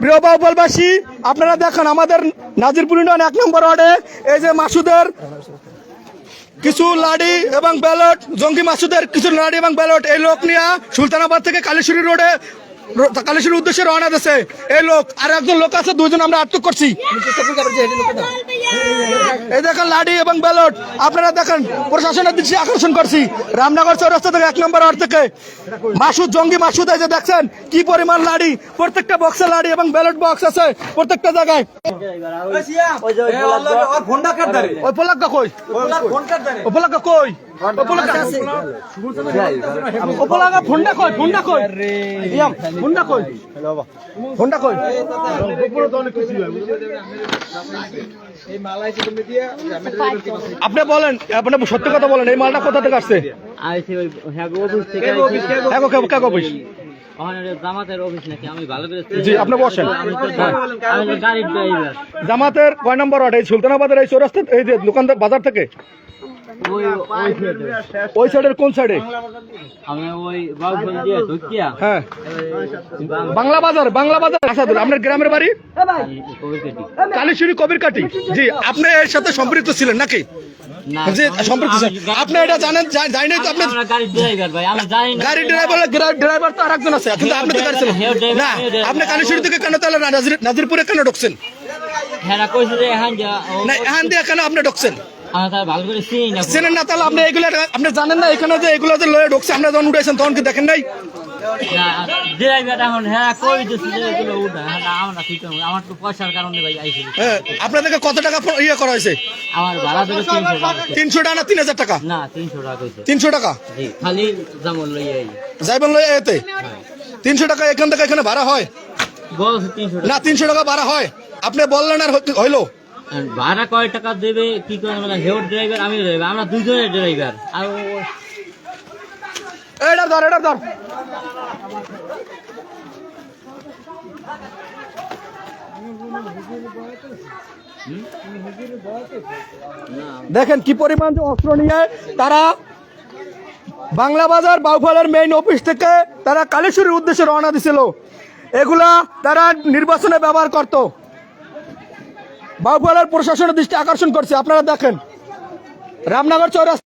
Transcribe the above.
প্রিয় বাউফলবাসী, আপনারা দেখেন আমাদের নাজিরপুর ইউনিয়ন 1 নম্বর ওয়ার্ডে এই যে মাসুদের কিছু লাড়ি এবং ব্যালট, জঙ্গি মাসুদের কিছু লাড়ি এবং ব্যালট এই লোক নিয়ে সুলতানাবাদ থেকে কালীশ্বরী রোডে কালীশ্বরীর উদ্দেশ্যে রওনা দিয়েছে। এই লোক আর একজন লোক আছে, দুইজন আমরা আটক করছি। এই দেখেন লাঠি এবং ব্যালট, আপনারা দেখেন প্রশাসনের দৃষ্টি আকর্ষণ করছি। রামনগর চৌরাস্তা থেকে 1 নম্বর ওয়ার্ড থেকে মাসুদ, জঙ্গি মাসুদ, এই যে দেখছেন কি পরিমাণ লাঠি, প্রত্যেকটা বক্সে লাঠি এবং ব্যালট বক্স আছে প্রত্যেকটা জায়গায়। ওই পোলাক্কা কই? পোলাক্কা কই? পোলাক্কা ফোনটা কই? ফোনটা কই? ফোনটা কই? ফোনটা কই? আপনি বলেন, আপনি সত্যি কথা বলেন, এই মালটা কোথা থেকে আসছে? জামাতের কয় নম্বর ওয়ার্ড? এই সুলতানাবাদের এই চৌরাস্তা, এই যে দোকানদার বাজার থেকে ওই সাইডের কোন সাইডে? হ্যাঁ, বাংলা বাজার। বাংলা বাজার আসাদুল, আপনার গ্রামের বাড়ি কালীশ্বরী কবিরকাটি। জি, আপনি এর সাথে সম্পৃক্ত ছিলেন নাকি? আপনি এটা জানেন? জানেন তো আপনি গাড়ি ড্রাইভার তো আরেকজন আছে, কিন্তু আপনি তো গাড়ি চালান না। আপনি কালীশ্বরী থেকে কেন তাহলে নাজিরপুরে কেন ঢুকছেন? না, এখান দিয়ে কেন আপনি ঢুকছেন? চেনেন না তাহলে আপনি এগুলো আপনি জানেন না? এখানে যে এগুলো যে লয়ে ঢুকছে, আপনি যখন উঠেছেন তখন কি দেখেন নাই? আপনাদেরকে কত টাকা ইয়ে করা হয়েছে? আমার ভাড়া 300 টাকা না 3000 টাকা? না, 300 টাকা। 300 টাকা খালি যেমন যাইবেন লইয়া এতে 300 টাকা এখান থেকে এখানে ভাড়া হয় না? 300 টাকা ভাড়া হয়? আপনি বললেন আর হইলো? ভাড়া কয় টাকা দেবে কি করে? হেড ড্রাইভার, আমি ড্রাইভার, আমরা দুজনের ড্রাইভার। আর এটা ধর, এটা ধর। দেখেন কি পরিমাণ যে অস্ত্র নিয়ে তারা বাংলা বাজার বাউফলের মেইন অফিস থেকে তারা কালীশ্বরীর উদ্দেশ্যে রওনা দিছিল। এগুলা তারা নির্বাচনে ব্যবহার করত। বাউফলের প্রশাসনের দৃষ্টি আকর্ষণ করছে। আপনারা দেখেন রামনগর চৌরাস্তা